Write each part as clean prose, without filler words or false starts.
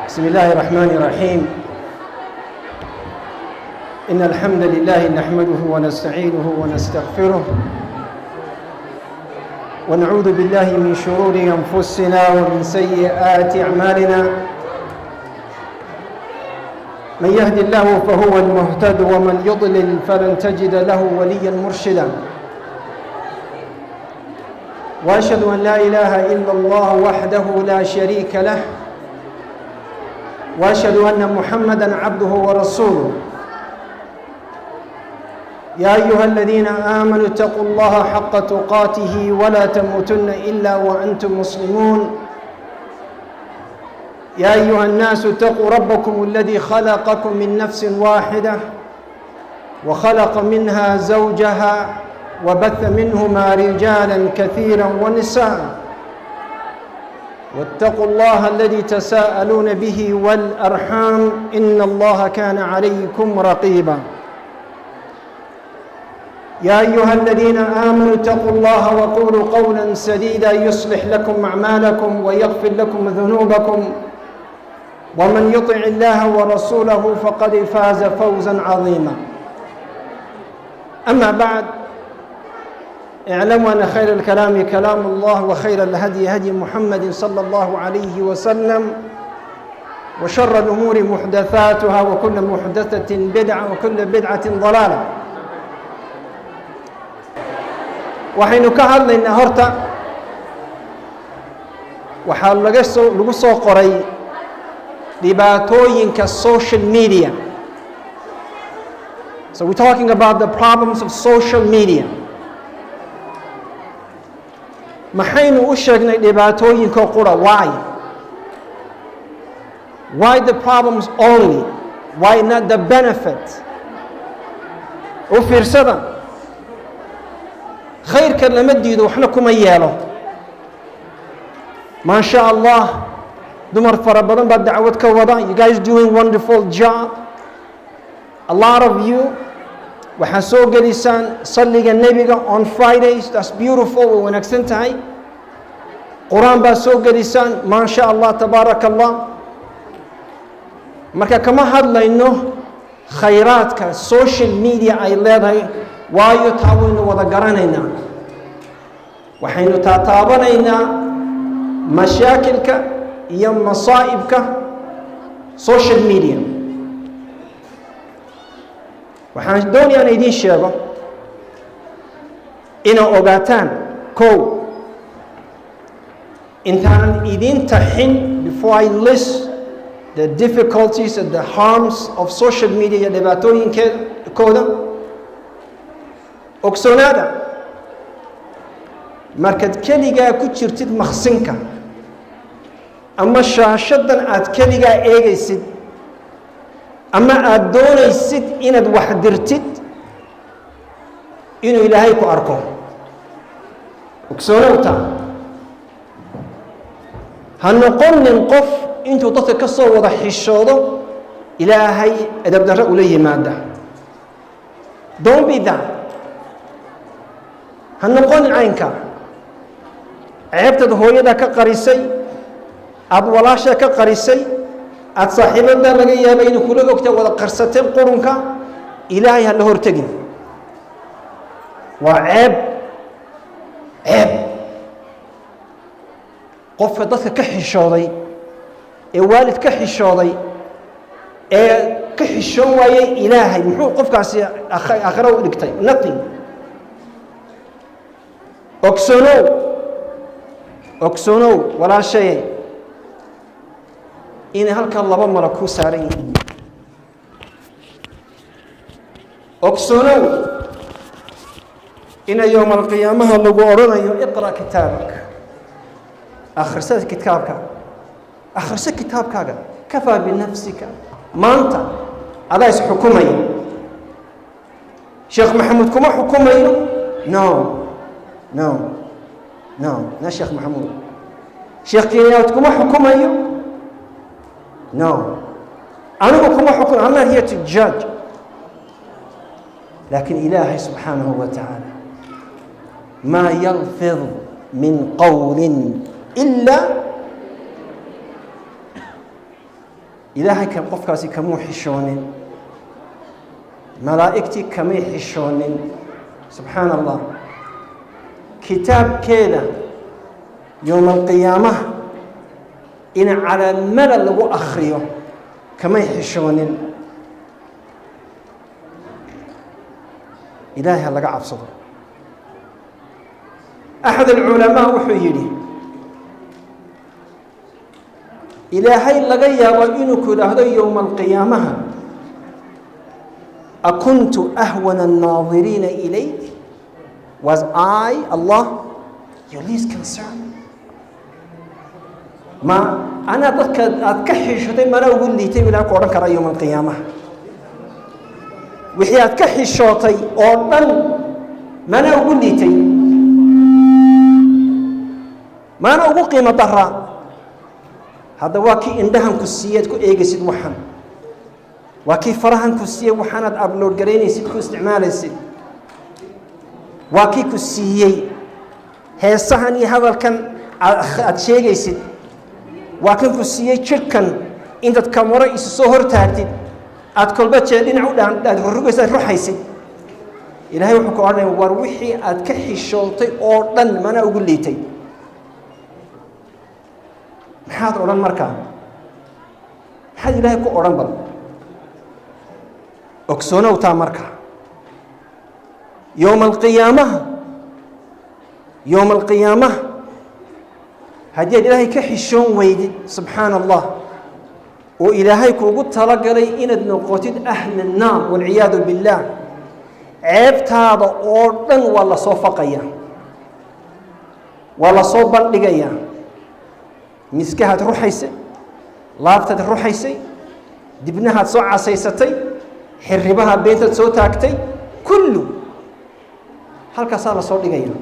بسم الله الرحمن الرحيم. إن الحمد لله نحمده ونستعينه ونستغفره ونعوذ بالله من شرور أنفسنا ومن سيئات أعمالنا. من يهد الله فهو المهتد ومن يضلل فلن تجد له وليا مرشدا. وأشهد أن لا إله إلا الله وحده لا شريك له وأشهد أن محمدًا عبده ورسوله. يا أيها الذين آمنوا اتقوا الله حق تقاته ولا تموتن إلا وأنتم مسلمون. يا أيها الناس اتقوا ربكم الذي خلقكم من نفس واحدة وخلق منها زوجها وبث منهما رجالا كثيرا ونساء. واتقوا الله الذي تساءلون به والأرحام إن الله كان عليكم رقيبا. يا أيها الذين آمنوا اتقوا الله وقولوا قولا سديدا يصلح لكم أعمالكم ويغفر لكم ذنوبكم ومن يطع الله ورسوله فقد فاز فوزا عظيما. أما بعد، اعلموا أن خير الكلام كلام الله وخير الهدي هدي محمد صلى الله عليه وسلم وشر الأمور محدثاتها وكل محدثة بدعة وكل بدعة ضلالة. waxaynu ka hadlaynaa horta waxaa lagu soo qoray dhibaatooyinka social media. So we're talking about the problems of social media. maxaynu u sheegnay dhibaatooyinka qura? Why the problems only? Why not the benefit? U fiirsada, khayrka lama diido waxna kuma yeelo. ما شاء الله, dumar fara badan baa dacwad ka wada. You guys doing wonderful job. A lot of you waxaa soo gelisaan salliga nebiga on Fridays. That's beautiful, way wanaagsan tahay. quraan baa soo gelisaan. ما شاء الله تبارك الله. marka kama hadlayno khayraadka social media ay leedahay, waayo taa waynu wada garanaynaa. waxaynu taataabanaynaa mashaakilka iyo masaa'ibka social media. waxaan doonayaa inaan idiin sheego inaa ogaataan, kow, intaanan idiin taxin, before I list the difficulties and the harms of social media iyo dhibaatooyinkooda, ogsoonaada markaad keligaa ku jirtid maqsinka ama shaashadan aad keligaa eegaysid ama aad doonaysid inaad wax dirtid, inuu ilaahay ku arko. ogsoonowta, ha noqonin qof intuu dadka ka soo wada xishoodo ilaahay edab darro ula yimaada. Don't be that. ha noqonin caynka. ceebtaad hooyada ka qarisay, aad walaasha ka qarisay, aad saaxiibada laga yaabay inuu kula ogta wada qarsateen qurunka, ilaahay ha la hortegin. waa ceeb. qofka dadka ka xishooday ee waalid ka xishooday ee ka xishoon waayay ilaahay, muxuu qofkaasi aakhiro u dhigtay? Nothing. ogsoonow walaashay inay halkan laba mara ku saaran yihiin. ogsoonow ina yowma alqiyaamaha lagu odhanayo iqra kitaabak, akhrisada kitaabka, akhriso kitaabkaaga, kafaa binafsika. maanta adaa is xukumaya. sheekh maxamuud kuma xukumayo. na sheekh maxamuud. sheekh kenyaawad kuma xukumayo. anigu kuma xukumayo. I'm not here to judge. لكن إلهي سبحانه وتعالى ما يلفظ من قول إلا إلهي كم قفكاسي كمو حشونين ملائكتي كمي حشونين سبحان الله كتاب كذا يوم القيامة إن على الملل لغو أخريه كمي حشونين إلهي هلقا عبصده أحد العلماء وحيري إلهي لغايا وإنك لهذا يوم القيامة أكنت أهون الناظرين إليك was I Allah your least concern ما أنا أتكحي شوتي ما أنا أقول لي تبي لا قرن كرا يوم القيامة وحياة كحي شوتي أردن ما أنا أقول لي تي ما أنا أقول قيمة ضرّا هذا واكي عندهم كسيات كو إيجسيد وحن واكي فرحان كسية وحنات أبلود جريني سيد كو استعمال سيد واكي كسية هي صحني هذا كان أتشيء سيد واكي كسية شكل إنت تكمرة يسوهر تهديد أتكل بتشيلين عود عن الرجوع يصير روح يسيد إلهي وحكوا عنه وروحي أتكحي الشوطي أردن ما أنا أقول لي تي maxaad oran markaa maxaad ilaahay ku oran bal ogsoonowtaa markaa yowma alqiyaamaha haddiad ilaahay ka xishoon weydid subxaana allah oo ilaahay kuugu talagalay inaad noqotid ahla annaar walciyaadu billaah ceebtaada oo dhan waa la soo faqaya waa la soo bandhigayaa miskahaad ruxaysay laabtaad ruxaysay dibnahaad soo casaysatay xirribaha beentaad soo taagtay kullu halkaasaa la soo dhigaya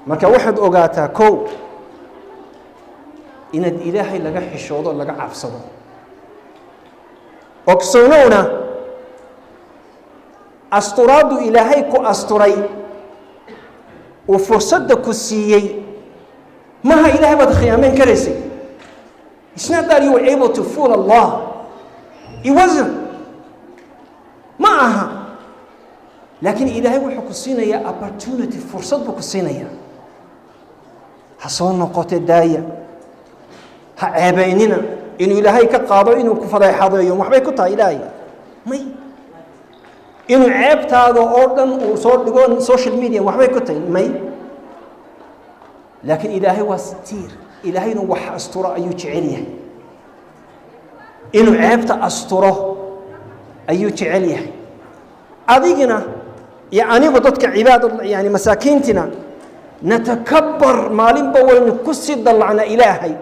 marka waxaad ogaataa kow inaad ilaahay laga xishoodo laga cabsado ogsoonowna asturaaddu ilaahay ku asturay uu fursadda ku siiyey ما هي إلهي بتخيامين كرسي. It's not that you were able to fool Allah. It wasn't. معها. لكن إلهي وحكسينا يا opportunity فرصة بكسينا يا. حصلنا قوت الداية. عيبيننا إنه إلهي كقاضي إنه كفضاء حاضر يوم وحبي كتا إلهي. مي. إنه عيبت هذا أردن وصور لقون سوشيال ميديا وحبي كتا مي. لكن إلهي وستير إلهي إنه وح أسطره أيو تعليه إنه عيبت أسطره أيو تعليه أذيقنا يعني بضدك عباد يعني مساكينتنا نتكبر مالين بوين كسد الله إلهي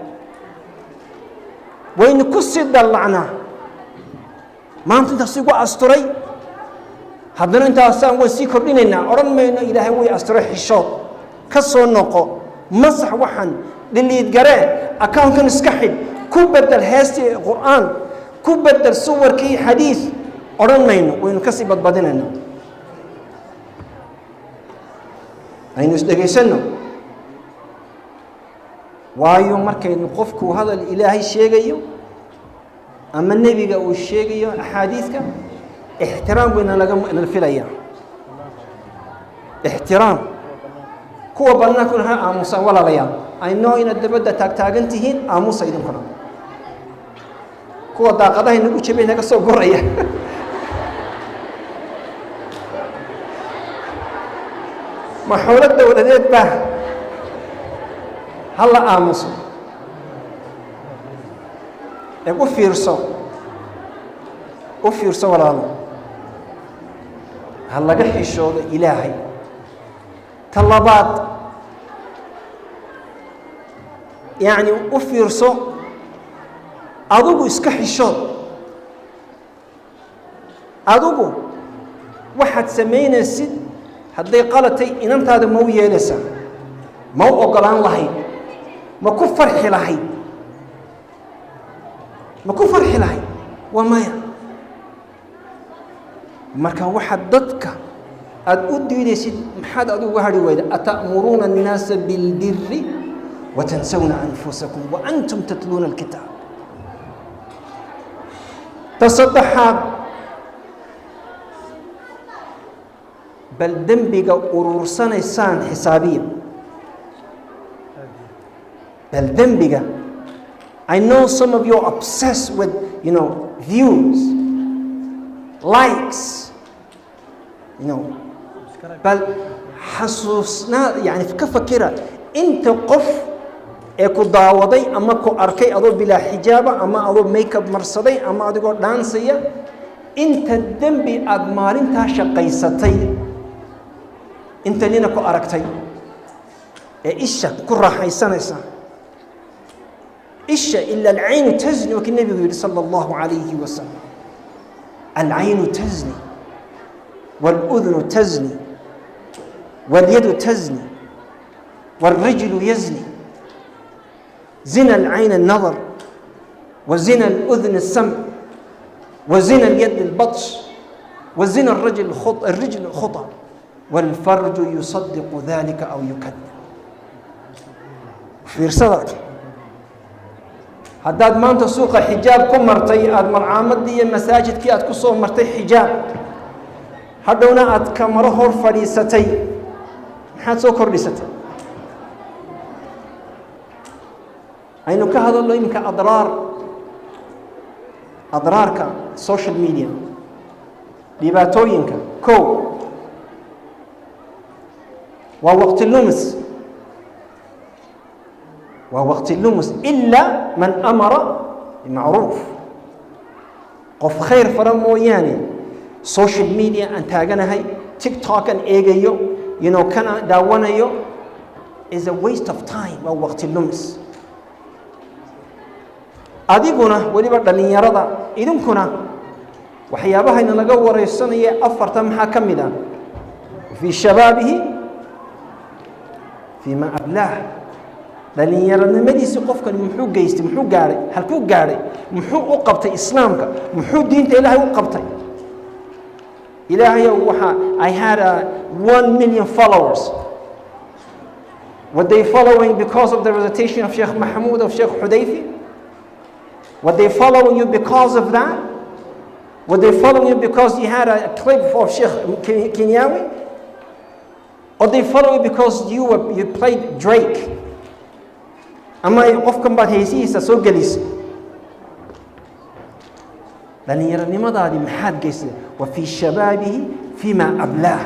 وين كسد الله ما أنت تصيبوا أسطري هذا أنت أصلا وسيكر لنا أرن ما إنه إلهي وي أسطره الشوط كسر النقو مسح وحن للي يتقرأ أكان كان اسكحل كوبدل هاستي القرآن كوبدل صور كي حديث أرن مينو وين كسبت بدننا أين يستجيسنا وايو مركي نقفكو هذا الإلهي الشيء أما النبي قال الشيء أحاديثك احترام بين الفلايا احترام كوا بناكون ها آموسا ولا ليا I know إن الدبدة تاجنتهين آموسا يدهم كنا كوا داقده إنه كشبه هناك سو قرية محاولة دولة به هلا آموسا يقول فيرسو ولا لا هلا قحي الشوط إلهي طلبات يعني أفيرسو أدوغو إسكحي الشوط أدوغو واحد سمينا السد هدي قالتي إن أنت هذا مو يلسا مو أقلان لهي ما كفر حلهي ما كفر حلهي وما marka waxa dadka aad u diidaysid maxaad aad uga hari weyda atamuruna an-nas bil birri wa tansawna anfusakum wa antum tatluna al-kitab تصدحات بل دنبك أرورسان إسان حسابيا بل دنبك I know some of you are obsessed with views likes بل حسوسنا يعني كفكرة انت قف اكو داوضي اما كو اركي اضو بلا حجابة اما اضو ميك اب مرصدي اما اضو دانسية انت الدنبي اقمارين تاشا قيستي انت لينا كو اركتي ايشا كو راح يسانيسا ايشا الا العين تزني وكي النبي يقول صلى الله عليه وسلم العين تزني والأذن تزني واليد تزني والرجل يزني زنا العين النظر وزنا الأذن السمع وزنا اليد البطش وزنا الرجل الخطأ والفرج يصدق ذلك أو يكذب في رسالة هداد ما أنت سوق حجاب كم مرتي أدمر عامد دي مساجد كي أتكسو مرتي حجاب هدونا أتكمره هور فريستي محاد سو كردستي أينو كهذا الله يمكن أضرارك السوشيال ميديا لباتوينك كو ووقت اللمس إلا من أمر بمعروف قف خير فرمو يعني سوشيال ميديا أنتاجنا هاي تيك توك أن إيجيو كنا داونا يو is a waste of time ووقت اللمس أديكونا ولي بدلني يرضى إذن كنا وحيابها إن لقوا رئيسنا أفرتم حكمنا في شبابه فيما أبلاه لأن يرى مديس قفك محو جيست محو جاري هلكو جاري محو أقبت إسلامك محو دين إلهي أقبت إلهي وحى I had 1 million followers. Were they following because of the recitation of Sheikh Mahmoud of Sheikh Hudayfi? Were they following you because of that? Were they following you because you had a clip of Sheikh Kenyawi? Or they follow you because you played Drake? Ama qofkan baad heesihiisa soo gelisay dhallinyaronimadaadii maxaad geysay wa fii shabaabihi fiima ablaah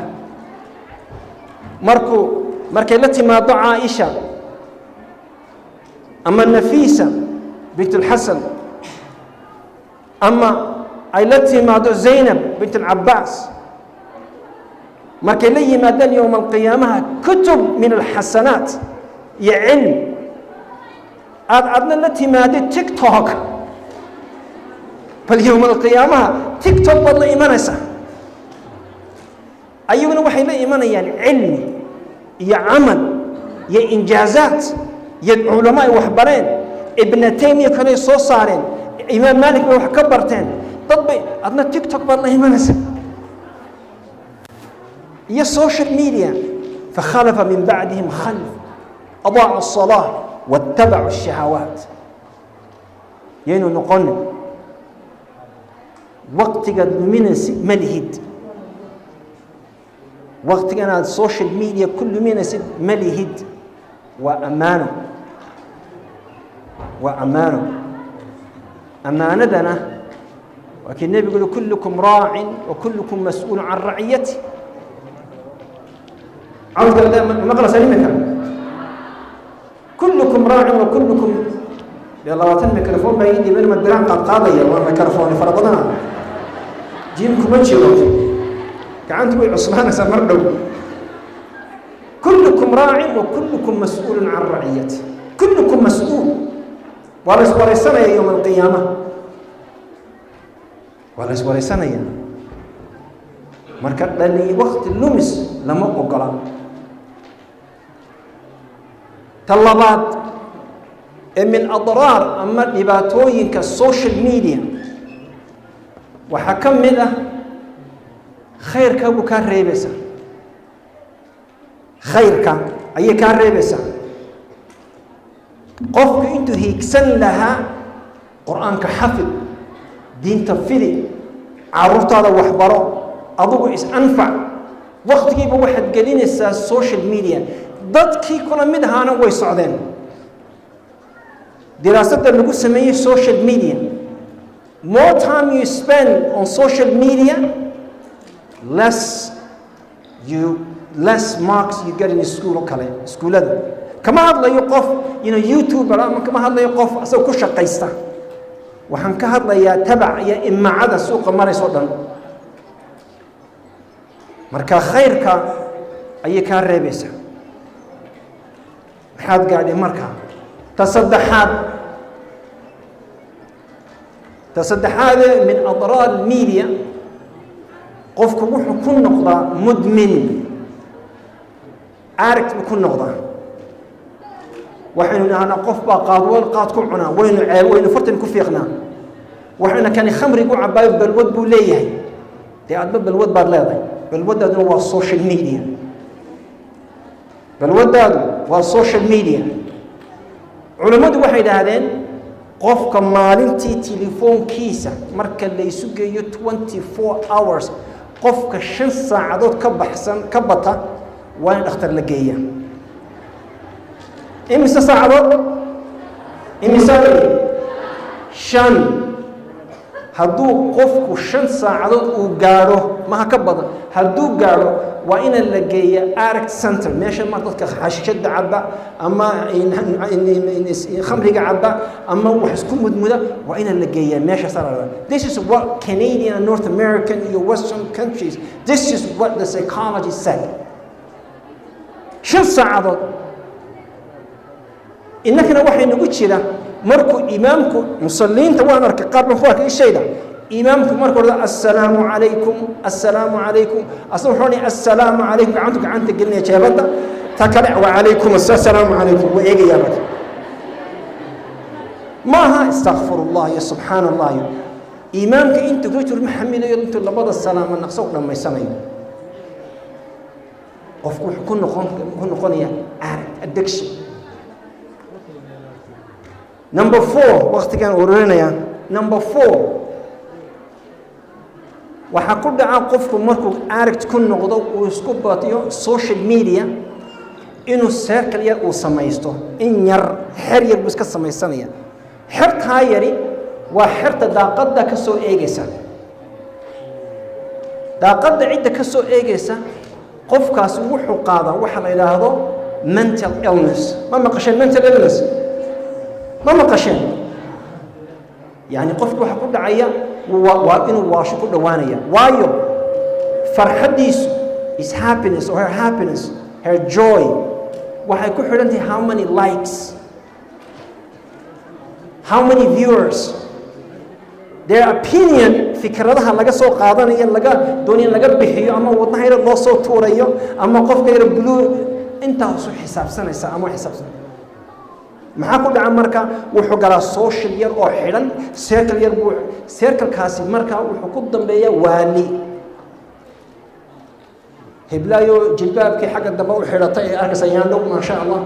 markay la timaado caaisha ama nafiisa bint alxasan ama ay la timaado zaynab bint alcabaas markay la yimaadaan yowma alqiyaamaha kutub min alxasanaat iyo cilm أدنى التي مادة تيك توك فاليوم القيامة تيك توك والله إيمانسا أيوة وحي لا إيمان يعني علمي يا عمل يا إنجازات يا علماء وحبرين ابن تيمية كانوا يصارين إمام مالك وحكبرتين طبي أدنى تيك توك والله إيمانسا يا السوشيال ميديا فخلف من بعدهم خلف أضاعوا الصلاة واتبعوا الشهوات ينو نقول وقت قد من ملهد وقت كان السوشيال ميديا كل من ملهد وأمانه أمانتنا وكن النبي يقول كلكم راع وكلكم مسؤول عن رعيته عاوز قال نقرأ سليمك كلكم راع وكلكم يلا واتن ميكروفون بايدي بين ما الدرام قد قاضيه والميكروفون فرضنا جيمكم وجهوا كعنتم عثمان سمردوا كلكم راع وكلكم مسؤول عن رعيته كلكم مسؤول ولا سنه يوم القيامه ولا سنه marka dhali waqti lumis lama ogola طلبات من أضرار أما دباتوين كالسوشيال ميديا وحكم منه خير كابو كان ريبسا خير كان أي كان ريبسا قفك انتو هيكسن لها قرآن كحفظ diinta fidi carruurtaada waxbaro adigu is anfac waqtigiiba waxaad gelinaysaa social media dadkii kula mid ahaana way socdeen diraasadda lagu sameeyey social media more time you spend on social media less marks you get in school kale iskuulada kama hadlayo qof youtuber ama kama hadlayo qof asoo ku shaqaysta waxaan ka hadlayaa tabac iyo imaacada suuqa marayso dhan marka khayrka ayay ka reebaysaa maxaad gaadhay marka تصدحات من أضرار الميديا قفك وحو كل نقطة مدمن عارك بكل نقطة وحين أنا قف باقاد والقاد كعنا وين فرتن كفيقنا وحين كان خمر يقول عبايب بالود بوليه دي عبايب بالود بارلاضي بالود هذا هو السوشيال ميديا بالود هذا هو السوشيال ميديا علماء واحد هذين qofka maalintii telefoonkiisa marka la isu geeyo 24 hours qofka 5 saacadood ka bata waa in dhakhtar la geeyaa imisa saacadood shan hadduu qofku 5 saacadood uu gaadho maha ka badan hadduu gaadho waa in la geeyaa arc center meesha ma dadka xashishada cabba ama khamriga cabba ama wax isku mudmuda waa in la geeyaa meesha sarada this is what Canadian and North American and Western countries this is what the psychology said 5 saacadood innakana waxay nagu jira markuu imaamku musalliinta waan arkay qaar baan ku arkay shayda imaamku markuu rada assalaamu calaykum asalamu calaykum gacanta gelinaya jeebada ta kale wa calaykum assalaamu calaykum wa eegaya bad maaha astaghfirullah ya subhanallah imaamka inta ku jiro maxamilayo inta labada salaam naqso dhamaysanayo qofku ku noqonaya addiction number 4 waqtigan ururinaya number 4 waxa ku dhaca qofku markuu aragt ku noqdo uu isku baatiyo social media inuu circle yar uu samaysto in yar xer yar buu iska samaysanaya xerta yari waa xerta daaqada ka soo eegaysa daaqada cidda ka soo eegaysa qofkaas wuxuu qaadaa waxa la yiraahdo mental illness ma maqashay mental illness ما مقشين يعني قفك waxa ku dhacaya waa inuu waasho ku dhawaanaya waayo farxadiis is happiness or her happiness her joy waxay ku xirantahay how many likes how many viewers their opinion fikradaha laga soo qaadanayo laga doonay laga bixiyo ama wadnaha loo soo tuurayo ama qofka yar blue inta soo xisaabsanaysa ama xisaabsan maxaa ku dhaca marka wuxuu galaa social yar oo xiran circle yar buu circle kaasi marka wuxuu ku dambeeyaa waali heblayo jilbaabkii xagga dambe u xiratay ee arkayaan dhow ma sha Allah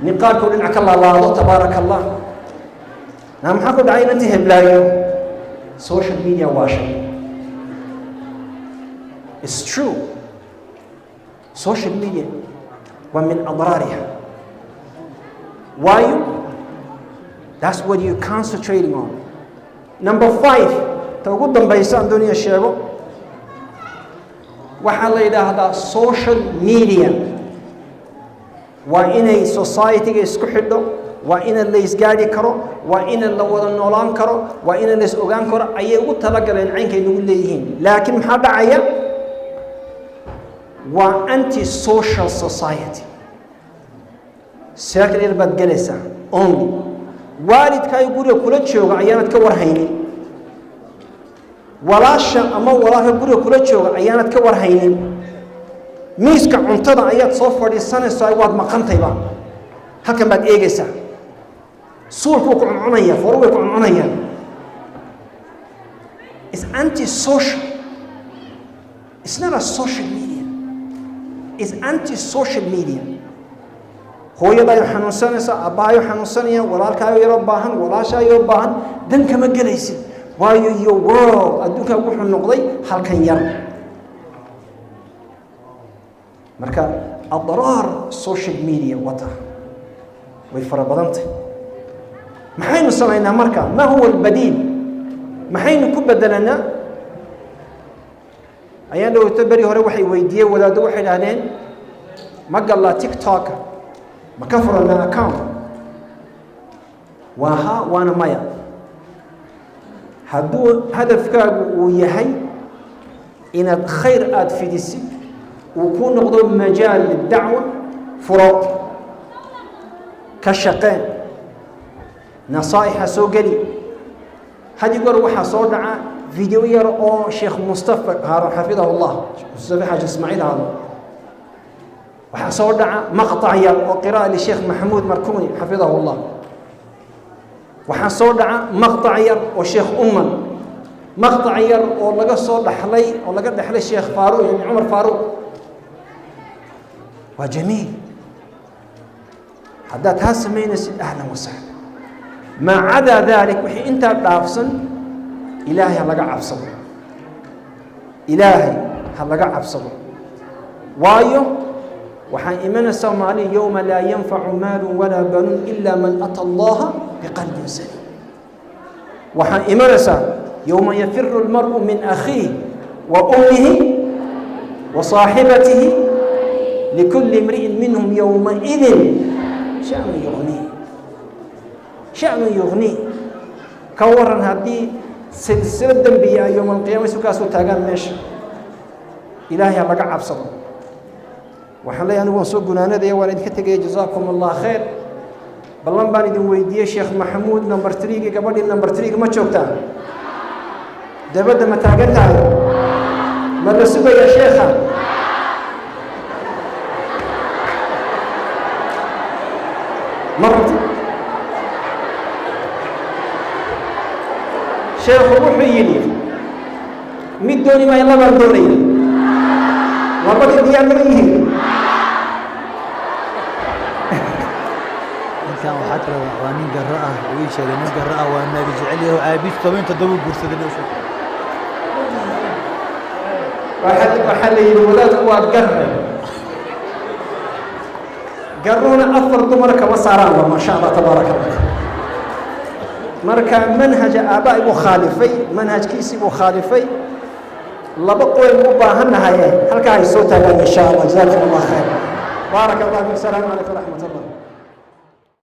niqaabku dhinaca ka laalaado tabarakallah maxaa ku dhacay intii heblayo social media waashay it's true social media wa min adrariha why that's what you're concentrating on number 5 ta ugu dambaysa aan doonaya sheego waxa la yiraahdaa social media waa inay society-ga isku xidho waa in la isgaari karo waa in la wada noolaan karo waa in la is ogaan karo ayay ugu talagaleen ciinkay nagu leeyihiin laakiin maxaa dhacaya waa anti social society circle yar baad galaysaa only waalidkaaga guriga kula jooga ayaanad ka warhaynin walaasha ama walaalka guriga kula jooga ayaanad ka warhaynin miiska cuntada ayaad soo fadhiisanaysaa waad maqantayba halkan baad eegaysaa suulku ku cunaya foruhu ku cunaya is anti social it's not a social media it's anti social media hooyada xanuunsanaysa abaayo xanuunsanaya walaalkaayo yar baahan walaashaayo baahan dan kama galaysid waayo iyo world adduunka wuxuu noqday halkan yar marka adrar social media wata way fara badantay maxaynu samaynaa marka ma huwa albadiil maxaynu ku bedelanaa ayaan dhawto bari hore waxay weydiiyeen wadaado waxay dhahdeen ma gala tiktok ma ka furana account waha waana maya hadduu hadafkaagu uu yahay inaad khayr aad fidisid uu ku noqdo majaal lidacwa furo ka shaqeen nasaa'ixa soo geli hadi goor waxaa soo dhaca فيديو يرى شيخ مصطفى هارون حفظه الله مصطفى حاج اسماعيل هذا وحصور دعا مقطع وقراءة للشيخ محمود مركوني حفظه الله وحصور دعا مقطع وشيخ مقطع ولقى صور دحلي ولقى دحلي الشيخ فاروق يعني عمر فاروق وجميل حدات هاسمين أهلا وسهلا ما عدا ذلك وحي انت دافسن إلهي هلقى عبصده إلهي هلقى عبصده وايو وحان إيمان السومالي يوم لا ينفع مال ولا بنون إلا من أتى الله بقلب سليم وحان إيمان يوم يفر المرء من أخيه وأمه وصاحبته لكل امرئ منهم يومئذ شأن يغنيه كورا هذه سلسلة دنبية يوم القيامة سكاسو تاغان ماشي إلهي هلقى عبصده وحلي أنا وانسوق قنانا دي والد كتاقيا جزاكم الله خير بلان باني دي ويدية شيخ محمود نمبر 3 قبل نمبر 3 ما تشوكتان دبدا ما تاقتها مدرسوك يا شيخة مرتي شيخ وحي يلي مدوني ما يلا بردوني وبدي ديان مريه كان وحتى وانين قراءة ويش هذا من قراءة وانا رجع لي وعابيش طبعا تدور بورصة دلوشة وحل الولاد هو قرونا أفر دمرك وصاران ما شاء الله تبارك الله مركا منهج آباء مخالفي منهج كيسي مخالفي لبقوا المباهنة هاي هل كاي صوتها إن شاء الله جزاكم الله خير بارك الله فيك السلام عليكم ورحمة الله